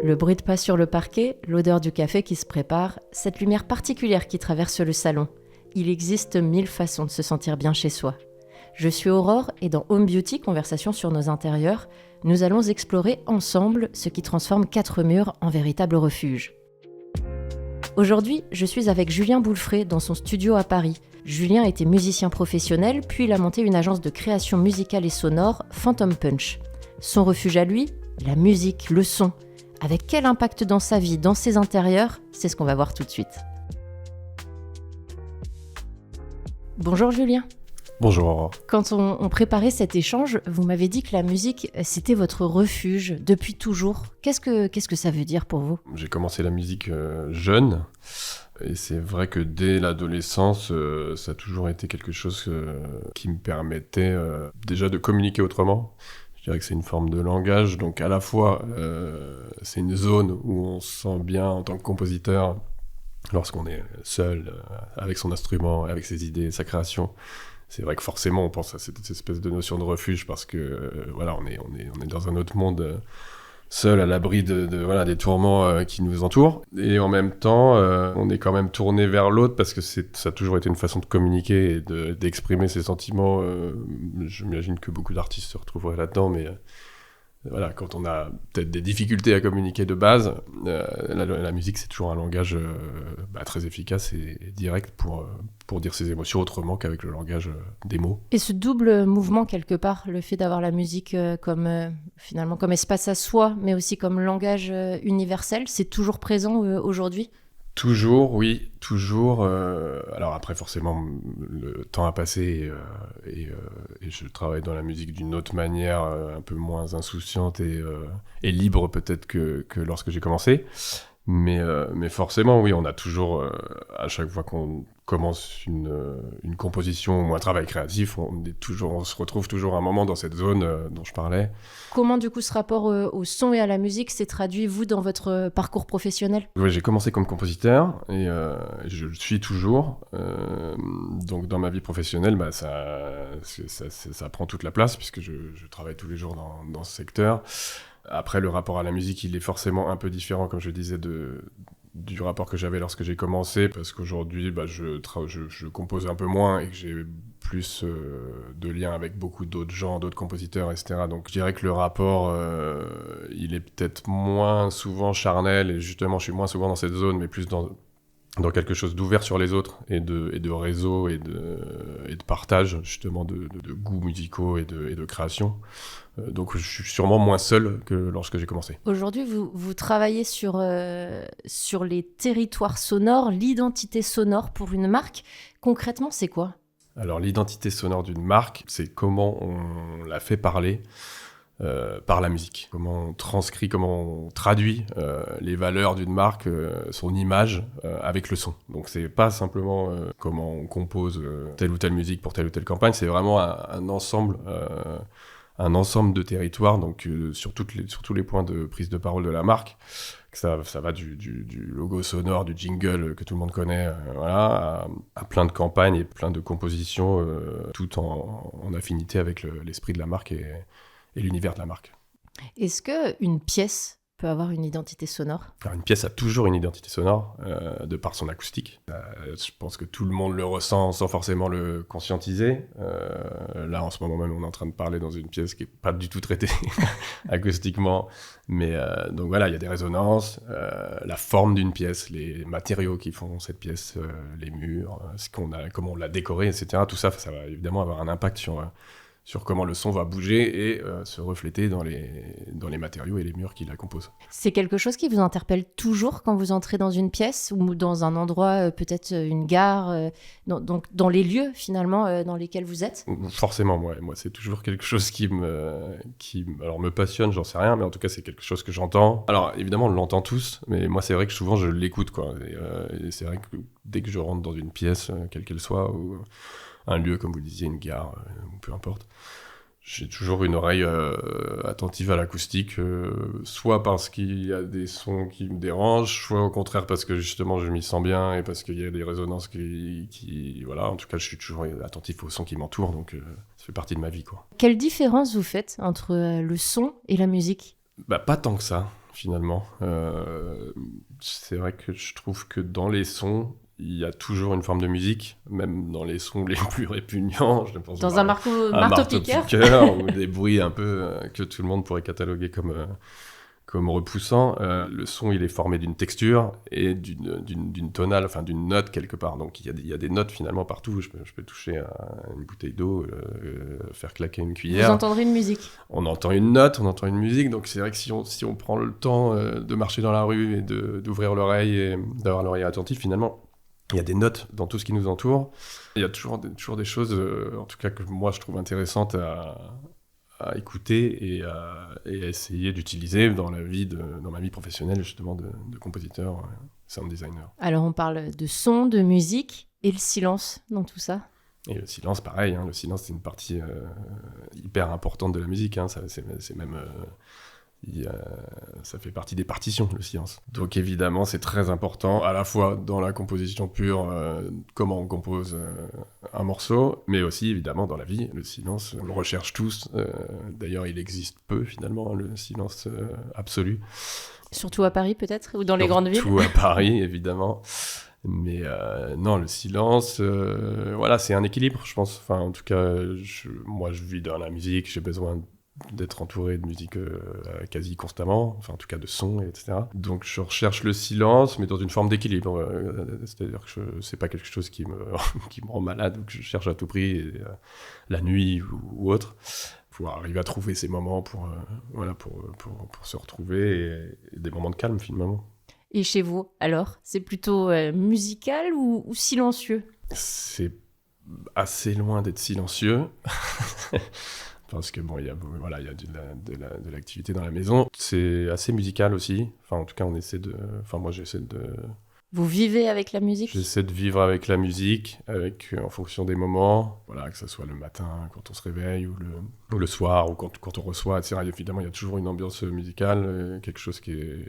Le bruit de pas sur le parquet, l'odeur du café qui se prépare, cette lumière particulière qui traverse le salon. Il existe 1000 façons de se sentir bien chez soi. Je suis Aurore et dans Home Beauty, conversation sur nos intérieurs, nous allons explorer ensemble ce qui transforme 4 murs en véritable refuge. Aujourd'hui, je suis avec Julien Boulefré dans son studio à Paris. Julien était musicien professionnel, puis il a monté une agence de création musicale et sonore, Phantom Punch. Son refuge à lui, la musique, le son. Avec quel impact dans sa vie, dans ses intérieurs, c'est ce qu'on va voir tout de suite. Bonjour Julien. Bonjour Aurore. Quand on préparait cet échange, vous m'avez dit que la musique, c'était votre refuge depuis toujours. Qu'est-ce que ça veut dire pour vous ? J'ai commencé la musique jeune, et c'est vrai que dès l'adolescence, ça a toujours été quelque chose qui me permettait déjà de communiquer autrement. Je dirais que c'est une forme de langage, donc à la fois, c'est une zone où on se sent bien en tant que compositeur, lorsqu'on est seul, avec son instrument, avec ses idées, sa création. C'est vrai que forcément, on pense à cette espèce de notion de refuge parce que voilà, on est dans un autre monde, seul à l'abri de des tourments qui nous entourent. Et en même temps, on est quand même tourné vers l'autre parce que ça a toujours été une façon de communiquer et d'exprimer ses sentiments. J'imagine que beaucoup d'artistes se retrouveraient là-dedans, mais voilà, quand on a peut-être des difficultés à communiquer de base, la musique c'est toujours un langage très efficace et direct pour dire ses émotions autrement qu'avec le langage des mots. Et ce double mouvement quelque part, le fait d'avoir la musique finalement comme espace à soi, mais aussi comme langage universel, c'est toujours présent aujourd'hui ? Toujours, oui, toujours. Alors après, forcément, le temps a passé et je travaille dans la musique d'une autre manière, un peu moins insouciante et libre peut-être que lorsque j'ai commencé. Mais forcément, oui, on a toujours, à chaque fois qu'on commence une composition ou un travail créatif, on se retrouve toujours un moment dans cette zone dont je parlais. Comment du coup ce rapport au son et à la musique s'est traduit, vous, dans votre parcours professionnel ? Oui, j'ai commencé comme compositeur et je le suis toujours. Donc dans ma vie professionnelle, ça prend toute la place puisque je travaille tous les jours dans ce secteur. Après, le rapport à la musique, il est forcément un peu différent, comme je disais, du rapport que j'avais lorsque j'ai commencé, parce qu'aujourd'hui, je compose un peu moins et que j'ai plus de liens avec beaucoup d'autres gens, d'autres compositeurs, etc. Donc je dirais que le rapport, il est peut-être moins souvent charnel, et justement, je suis moins souvent dans cette zone, mais plus dans quelque chose d'ouvert sur les autres, et de réseau, et de partage, justement, de goûts musicaux et de création. Donc je suis sûrement moins seul que lorsque j'ai commencé. Aujourd'hui, vous travaillez sur les territoires sonores, l'identité sonore pour une marque. Concrètement, c'est quoi ? Alors l'identité sonore d'une marque, c'est comment on la fait parler par la musique. Comment on transcrit, comment on traduit les valeurs d'une marque, son image avec le son. Donc c'est pas simplement comment on compose telle ou telle musique pour telle ou telle campagne, c'est vraiment un ensemble de territoires, donc sur tous les points de prise de parole de la marque. Ça va du logo sonore, du jingle que tout le monde connaît, à plein de campagnes et plein de compositions, tout en affinité avec l'esprit de la marque et l'univers de la marque. Est-ce qu'une pièce peut avoir une identité sonore ? Alors, une pièce a toujours une identité sonore, de par son acoustique. Je pense que tout le monde le ressent sans forcément le conscientiser. Là, en ce moment même, on est en train de parler dans une pièce qui n'est pas du tout traitée acoustiquement. Mais donc voilà, il y a des résonances, la forme d'une pièce, les matériaux qui font cette pièce, les murs, comment on l'a décorée, etc. Tout ça, ça va évidemment avoir un impact sur comment le son va bouger et se refléter dans les matériaux et les murs qui la composent. C'est quelque chose qui vous interpelle toujours quand vous entrez dans une pièce ou dans un endroit, peut-être une gare, donc dans les lieux finalement dans lesquels vous êtes ? Forcément, moi c'est toujours quelque chose qui me passionne, j'en sais rien, mais en tout cas c'est quelque chose que j'entends. Alors évidemment on l'entend tous, mais moi c'est vrai que souvent je l'écoute, quoi. Et c'est vrai que dès que je rentre dans une pièce, quelle qu'elle soit, ou un lieu, comme vous le disiez, une gare, ou peu importe, j'ai toujours une oreille attentive à l'acoustique, soit parce qu'il y a des sons qui me dérangent, soit au contraire parce que justement je m'y sens bien et parce qu'il y a des résonances qui voilà, en tout cas je suis toujours attentif aux sons qui m'entourent, donc ça fait partie de ma vie, quoi. Quelle différence vous faites entre le son et la musique ? Pas tant que ça. finalement. C'est vrai que je trouve que dans les sons, il y a toujours une forme de musique, même dans les sons les plus répugnants. Je pense Dans un marteau-piqueur ou des bruits un peu que tout le monde pourrait cataloguer comme repoussant. Le son, il est formé d'une texture et d'une tonale, enfin d'une note quelque part. Donc il y a des notes finalement partout. Je peux toucher à une bouteille d'eau, faire claquer une cuillère. Vous entendrez une musique. On entend une note, on entend une musique. Donc c'est vrai que si on prend le temps de marcher dans la rue et d'ouvrir l'oreille et d'avoir l'oreille attentive, finalement, il y a des notes dans tout ce qui nous entoure. Il y a toujours des choses, en tout cas que moi je trouve intéressantes à écouter et à essayer d'utiliser dans ma vie professionnelle justement de compositeur, sound designer. Alors on parle de son, de musique et le silence dans tout ça. Et le silence, pareil, le silence c'est une partie hyper importante de la musique, c'est même... ça fait partie des partitions, le silence. Donc évidemment, c'est très important, à la fois dans la composition pure, comment on compose un morceau, mais aussi évidemment dans la vie, le silence, on le recherche tous. D'ailleurs, il existe peu finalement, le silence absolu. Surtout à Paris peut-être, ou dans les grandes villes. Surtout à Paris, évidemment. Mais non, le silence, voilà, c'est un équilibre, je pense. Enfin, en tout cas, moi, je vis dans la musique, j'ai besoin d'être entouré de musique quasi constamment, enfin en tout cas de sons, etc. Donc je recherche le silence, mais dans une forme d'équilibre. C'est-à-dire que c'est pas quelque chose qui me rend malade ou que je cherche à tout prix, la nuit ou autre, pour arriver à trouver ces moments pour se retrouver et des moments de calme finalement. Et chez vous, alors, c'est plutôt musical ou silencieux ? C'est assez loin d'être silencieux. Parce que bon, il y a de l'activité dans la maison. C'est assez musical aussi. Enfin, en tout cas, moi, j'essaie de... Vous vivez avec la musique ? J'essaie de vivre avec la musique, en fonction des moments. Voilà, que ce soit le matin, quand on se réveille, ou le soir, ou quand on reçoit, etc. Évidemment, il y a toujours une ambiance musicale, quelque chose qui est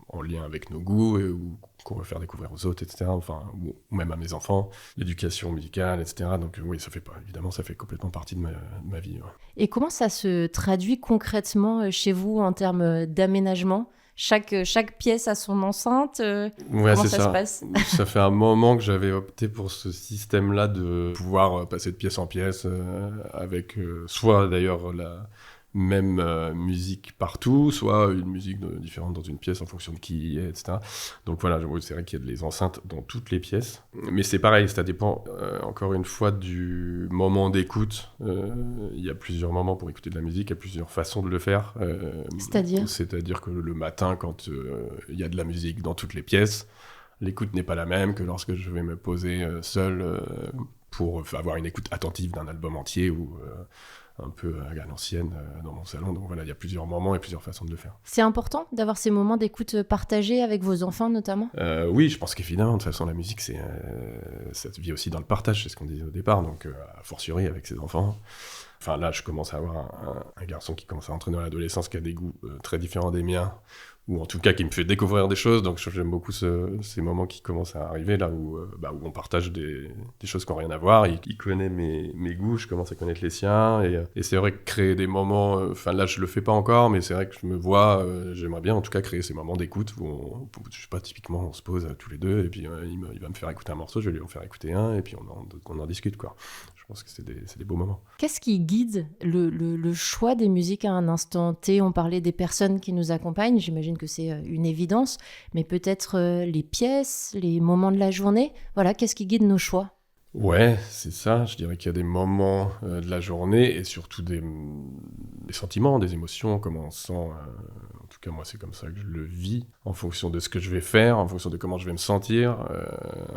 en lien avec nos goûts, ou qu'on veut faire découvrir aux autres, etc. Enfin, ou même à mes enfants. L'éducation musicale, etc. Donc oui, ça fait complètement partie de ma vie. Ouais. Et comment ça se traduit concrètement chez vous en termes d'aménagement ? Chaque pièce a son enceinte. Comment ça se passe ? Ça fait un moment que j'avais opté pour ce système-là de pouvoir passer de pièce en pièce avec soit d'ailleurs la même musique partout, soit une musique différente dans une pièce en fonction de qui y est, etc. Donc voilà, c'est vrai qu'il y a des enceintes dans toutes les pièces. Mais c'est pareil, ça dépend encore une fois du moment d'écoute. Il y a plusieurs moments pour écouter de la musique, il y a plusieurs façons de le faire. C'est-à-dire que le matin, quand il y a de la musique dans toutes les pièces, l'écoute n'est pas la même que lorsque je vais me poser seul pour avoir une écoute attentive d'un album entier ou... un peu à l'ancienne dans mon salon. Donc voilà, il y a plusieurs moments et plusieurs façons de le faire. C'est important d'avoir ces moments d'écoute partagés avec vos enfants notamment ? Oui, je pense qu'évidemment, de toute façon, la musique, ça se vit aussi dans le partage, c'est ce qu'on disait au départ, donc a fortiori avec ses enfants. Enfin là, je commence à avoir un garçon qui commence à entrer dans l'adolescence, qui a des goûts très différents des miens, ou en tout cas qui me fait découvrir des choses, donc j'aime beaucoup ces moments qui commencent à arriver, là où on partage des choses qui n'ont rien à voir. Il connaît mes goûts, je commence à connaître les siens, et c'est vrai que créer des moments, enfin là je le fais pas encore, mais c'est vrai que je me vois, j'aimerais bien en tout cas créer ces moments d'écoute où je sais pas, typiquement on se pose tous les deux, et puis il va me faire écouter un morceau, je vais lui en faire écouter un, et puis on en discute, quoi. Je pense que c'est des beaux moments. Qu'est-ce qui guide le choix des musiques à un instant T ? On parlait des personnes qui nous accompagnent, j'imagine que c'est une évidence, mais peut-être les pièces, les moments de la journée. Voilà, qu'est-ce qui guide nos choix ? Ouais, c'est ça. Je dirais qu'il y a des moments de la journée et surtout des sentiments, des émotions, comment on se sent. En tout cas, moi, c'est comme ça que je le vis, en fonction de ce que je vais faire, en fonction de comment je vais me sentir,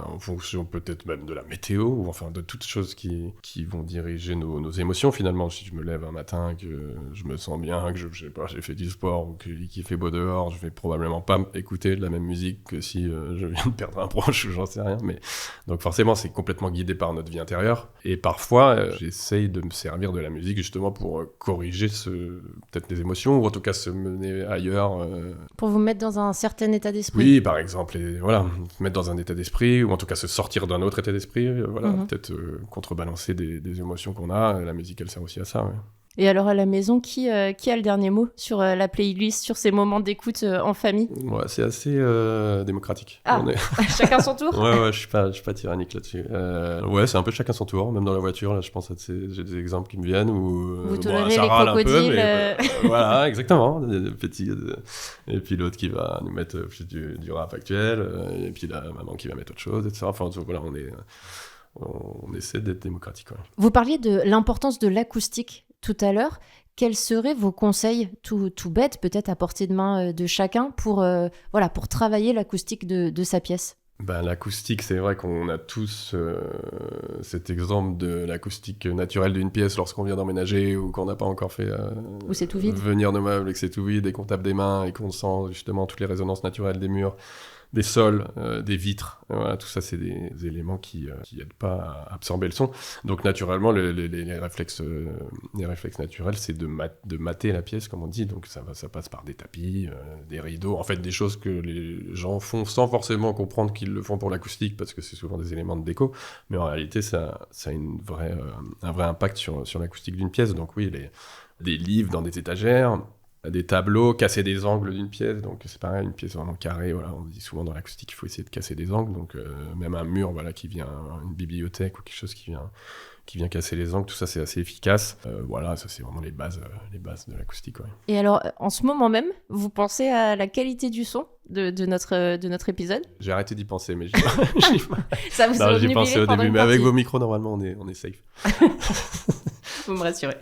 en fonction peut-être même de la météo, ou enfin de toutes choses qui vont diriger nos émotions, finalement. Si je me lève un matin, que je me sens bien, que j'ai fait du sport, ou qu'il fait beau dehors, je vais probablement pas écouter de la même musique que si je viens de perdre un proche, ou j'en sais rien. Mais... Donc forcément, c'est complètement guidé par notre vie intérieure. Et parfois, j'essaye de me servir de la musique justement pour corriger peut-être des émotions, ou en tout cas se mener ailleurs. Pour vous mettre dans un certain état d'esprit. Oui, par exemple, et voilà, se mettre dans un état d'esprit, ou en tout cas se sortir d'un autre état d'esprit, voilà, peut-être contrebalancer des émotions qu'on a. La musique, elle sert aussi à ça, ouais. Et alors à la maison, qui a le dernier mot sur la playlist, sur ces moments d'écoute en famille? Ouais, c'est assez démocratique. Ah, chacun son tour? Ouais, je suis pas tyrannique là-dessus. Ouais, c'est un peu chacun son tour, même dans la voiture. Là, je pense j'ai des exemples qui me viennent où vous tolérez ça les râle crocodiles. un peu, mais, voilà, exactement. Des petits, et puis l'autre qui va nous mettre plus du rap actuel, et puis la maman qui va mettre autre chose, etc. Enfin, voilà, on essaie d'être démocratique. Ouais. Vous parliez de l'importance de l'acoustique tout à l'heure. Quels seraient vos conseils, tout bêtes, peut-être à portée de main de chacun, pour travailler l'acoustique de sa pièce? L'acoustique, c'est vrai qu'on a tous cet exemple de l'acoustique naturelle d'une pièce lorsqu'on vient d'emménager ou qu'on n'a pas encore fait où c'est tout vide. Venir nos meubles et que c'est tout vide et qu'on tape des mains et qu'on sent justement toutes les résonances naturelles des murs, des sols, des vitres. Voilà, tout ça, c'est des éléments qui aident pas à absorber le son. Donc, naturellement, les réflexes naturels, c'est de mater la pièce, comme on dit. Donc, ça passe par des tapis, des rideaux. En fait, des choses que les gens font sans forcément comprendre qu'ils le font pour l'acoustique, parce que c'est souvent des éléments de déco. Mais en réalité, ça a un vrai impact sur l'acoustique d'une pièce. Donc, oui, des livres dans des étagères, des tableaux, casser des angles d'une pièce, donc c'est pareil, une pièce vraiment carrée, voilà, on dit souvent dans l'acoustique qu'il faut essayer de casser des angles, donc même un mur, voilà, qui vient, une bibliothèque ou quelque chose qui vient casser les angles, tout ça c'est assez efficace. Voilà, ça c'est vraiment les bases de l'acoustique. Ouais. Et alors, en ce moment même, vous pensez à la qualité du son de notre épisode? J'ai arrêté d'y penser, mais ça vous a j'y pensais au début, mais avec vos micros, normalement, on est safe. Vous me rassurez.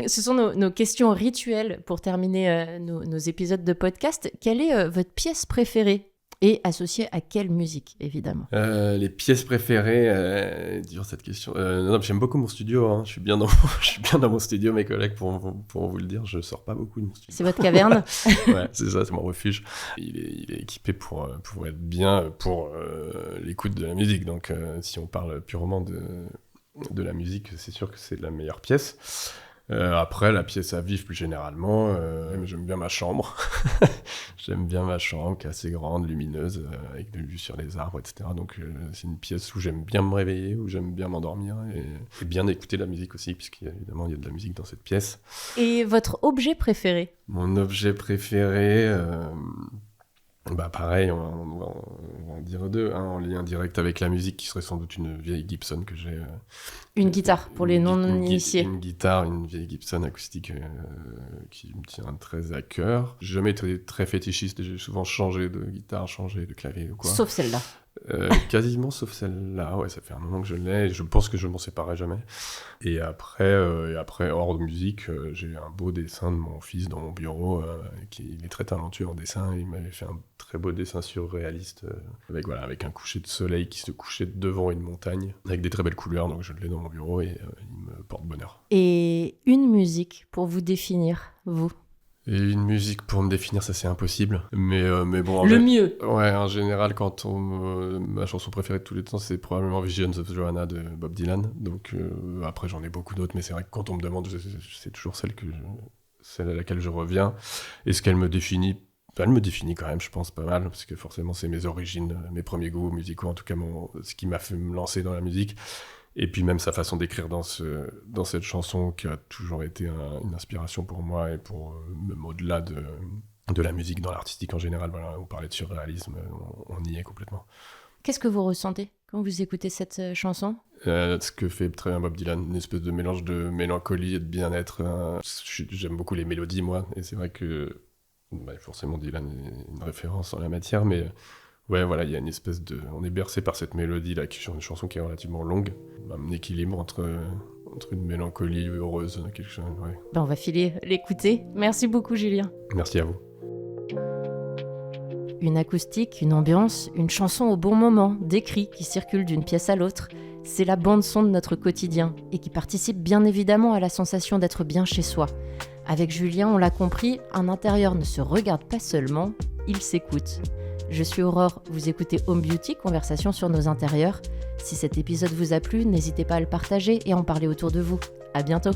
Ce sont nos questions rituelles pour terminer nos épisodes de podcast. Quelle est votre pièce préférée et associée à quelle musique, évidemment? Les pièces préférées, dur cette question. Non, j'aime beaucoup mon studio. Hein. Je suis bien dans mon studio. Mes collègues pourront vous le dire. Je sors pas beaucoup de mon studio. C'est votre caverne? Ouais, c'est ça, c'est mon refuge. Il est équipé pour être bien pour l'écoute de la musique. Donc, si on parle purement de la musique, c'est sûr que c'est la meilleure pièce. Après, la pièce à vivre plus généralement, j'aime bien ma chambre. J'aime bien ma chambre qui est assez grande, lumineuse, avec de vue sur les arbres, etc. Donc c'est une pièce où j'aime bien me réveiller, où j'aime bien m'endormir et bien écouter de la musique aussi, puisqu'évidemment il y a de la musique dans cette pièce. Et votre objet préféré? Mon objet préféré... pareil, on va en dire deux, hein, en lien direct avec la musique, qui serait sans doute une vieille Gibson que j'ai. Une guitare, pour les non-initiés. Une guitare, une vieille Gibson acoustique qui me tient très à cœur. J'ai jamais été très fétichiste et j'ai souvent changé de guitare, changé de clavier ou quoi. Sauf celle-là. Quasiment sauf celle-là, ouais, ça fait un moment que je l'ai et je pense que je ne m'en séparerai jamais. Et après hors de musique, j'ai un beau dessin de mon fils dans mon bureau, il est très talentueux en dessin, il m'avait fait un très beau dessin surréaliste, avec un coucher de soleil qui se couchait devant une montagne, avec des très belles couleurs, donc je l'ai dans mon bureau et il me porte bonheur. Et une musique pour vous définir, vous? Et une musique pour me définir, ça c'est impossible. Mais bon. Mieux. Ouais, en général, ma chanson préférée de tous les temps, c'est probablement Visions of Johanna de Bob Dylan. Donc après, j'en ai beaucoup d'autres, mais c'est vrai que quand on me demande, c'est toujours celle à laquelle je reviens. Et ce qu'elle me définit, elle me définit quand même, je pense, pas mal, parce que forcément, c'est mes origines, mes premiers goûts musicaux, en tout cas, ce qui m'a fait me lancer dans la musique. Et puis même sa façon d'écrire dans cette chanson qui a toujours été une inspiration pour moi et pour même au-delà de la musique, dans l'artistique en général. Voilà, on parlait de surréalisme, on y est complètement. Qu'est-ce que vous ressentez quand vous écoutez cette chanson? Ce que fait très bien Bob Dylan, une espèce de mélange de mélancolie et de bien-être. J'aime beaucoup les mélodies, moi, et c'est vrai que forcément Dylan est une référence en la matière, mais... Ouais, voilà, il y a une espèce de... On est bercé par cette mélodie-là, qui est une chanson qui est relativement longue. Un équilibre entre une mélancolie heureuse, quelque chose, ouais. On va filer l'écouter. Merci beaucoup, Julien. Merci à vous. Une acoustique, une ambiance, une chanson au bon moment, des cris qui circulent d'une pièce à l'autre. C'est la bande-son de notre quotidien et qui participe bien évidemment à la sensation d'être bien chez soi. Avec Julien, on l'a compris, un intérieur ne se regarde pas seulement, il s'écoute. Je suis Aurore, vous écoutez Home Beauty, conversation sur nos intérieurs. Si cet épisode vous a plu, n'hésitez pas à le partager et à en parler autour de vous. À bientôt.